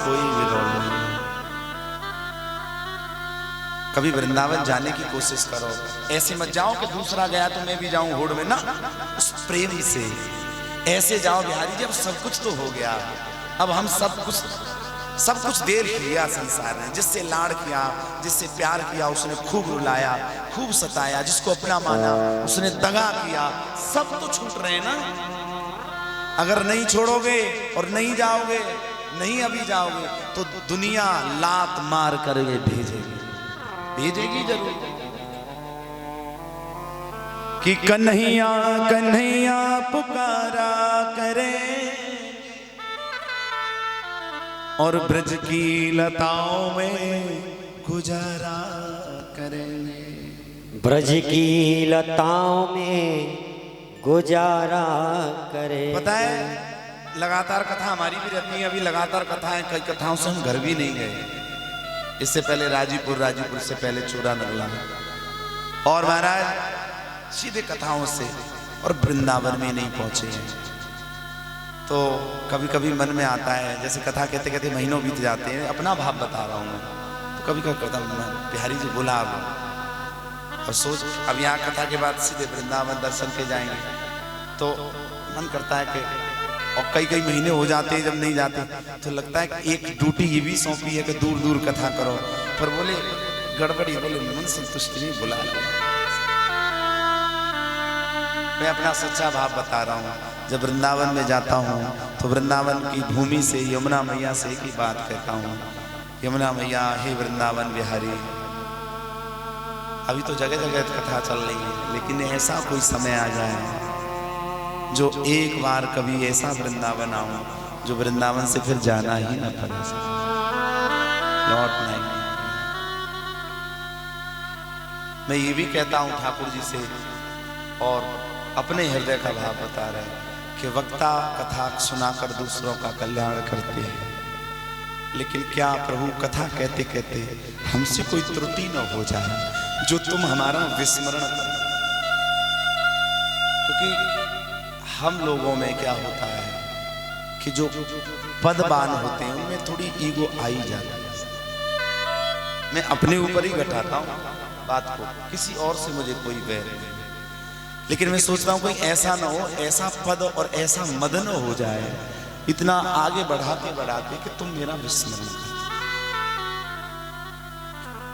कोई विरोध नहीं। कभी वृंदावन जाने की कोशिश करो, ऐसे मत जाओ कि दूसरा गया तो मैं भी जाऊं होड़ में ना, उस प्रेम से ऐसे जाओ बिहारी जी अब सब कुछ तो हो गया, अब हम सब कुछ देर किया संसार में, जिससे लाड़ किया, जिससे प्यार किया उसने खूब रुलाया, खूब सताया, जिसको अपना माना उसने दगा किया, सब तो छूट रहे हैं ना। अगर नहीं छोड़ोगे और नहीं जाओगे, नहीं अभी जाओगे तो दुनिया लात मार कर भेजेगी जरूर कि कन्हैया कन्हैया पुकारा करे और ब्रज की लताओं में गुजारा करेंगे, ब्रज की लताओं में गुजारा करें। पता है लगातार कथा हमारी भी रहती है, अभी लगातार कथा है, कई कथाओं से हम घर भी नहीं गए। इससे पहले राजीपुर से पहले चूरा नगला, और महाराज सीधे कथाओं से और वृंदावन में नहीं पहुंचे हैं। तो कभी कभी मन में आता है, जैसे कथा कहते कहते महीनों बीत जाते हैं, अपना भाव बता रहा हूँ मैं, तो कभी कभी करता हूँ बिहारी जी बोला अब, और सोच अब यहाँ कथा के बाद सीधे वृंदावन दर्शन के जाएंगे, तो मन करता है कि, और कई कई महीने हो जाते हैं जब नहीं जाते, तो लगता है कि एक ड्यूटी ये भी सौंपी है कि दूर दूर कथा करो, पर बोले गड़बड़ी, बोले मन संतुष्ट नहीं, बुला लो। मैं अपना सच्चा भाव बता रहा हूँ, जब वृंदावन में जाता हूँ तो वृंदावन की भूमि से यमुना मैया से एक ही बात कहता हूँ, यमुना मैया हे वृंदावन बिहारी। अभी तो जगह जगह कथा चल रही है, लेकिन ऐसा कोई समय आ जाए जो एक बार कभी ऐसा वृंदावन आऊं जो वृंदावन से फिर जाना ही ना पड़े, लौटना ही। मैं ये भी कहता हूं ठाकुर जी से, और अपने हृदय का भाव बता रहे हैं कि वक्ता कथा सुनाकर दूसरों का कल्याण करते हैं, लेकिन क्या प्रभु कथा कहते कहते हमसे कोई त्रुटि न हो जाए जो तुम हमारा विस्मरण करो। क्योंकि हम लोगों में क्या होता है कि जो पदवान होते हैं उनमें थोड़ी ईगो आई जाती है। मैं अपने ऊपर ही घटाता हूँ बात को, किसी और से मुझे कोई वैर नहीं, लेकिन मैं सोचता हूँ कोई ऐसा ना हो, ऐसा पद और ऐसा मदन हो जाए, इतना आगे बढ़ाते बढ़ाते कि तुम मेरा विस्मरण कर,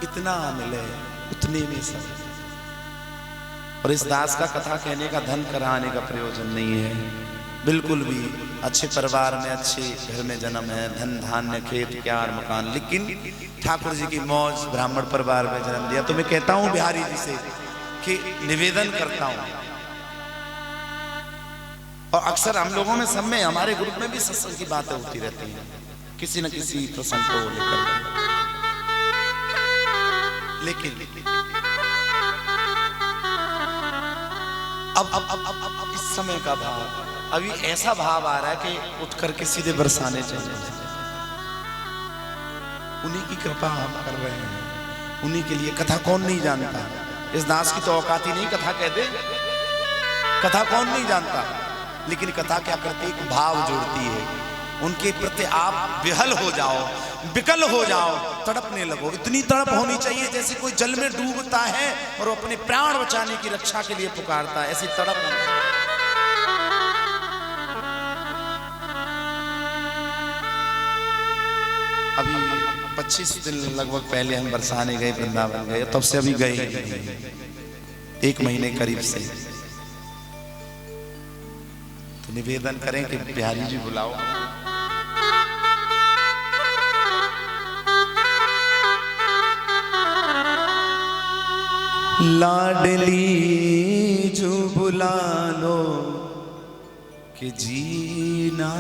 इतना मिले उतने में सब। और इस दास का कथा कहने का धन कराने का प्रयोजन नहीं है बिल्कुल भी। अच्छे परिवार में अच्छे घर में जन्म है, धन धान्य खेत प्यार मकान, लेकिन ठाकुर जी की मौज ब्राह्मण परिवार में जन्म दिया। तो मैं कहता हूं बिहारी जी से कि निवेदन करता हूं, और अक्सर हम लोगों में सब में, हमारे ग्रुप में भी सत्संग की बातें होती रहती हैं किसी न किसी प्रसंग को लेकर, लेकिन अब इस समय का भाव, अभी ऐसा भाव आ रहा है कि उठ करके सीधे बरसाने चाहिए। उन्हीं की कृपा हम कर रहे हैं, उन्हीं के लिए। कथा कौन नहीं जानता, इस दास की तो औकात ही नहीं कथा कह दे, कथा कौन नहीं जानता, लेकिन कथा क्या करती है, एक भाव जोड़ती है, उनके प्रति आप विहल हो जाओ, विकल हो जाओ, तड़पने लगो। इतनी तड़प होनी चाहिए जैसे कोई जल में डूबता है और अपने प्राण बचाने की रक्षा के लिए पुकारता है, ऐसी तड़प। अभी 25 दिन लगभग पहले हम बरसाने गए, वृंदावन गए, तब से अभी गए 1 महीने करीब से। तो निवेदन करें कि बिहारी जी बुलाओ। लाडली जो बुला लो कि जीना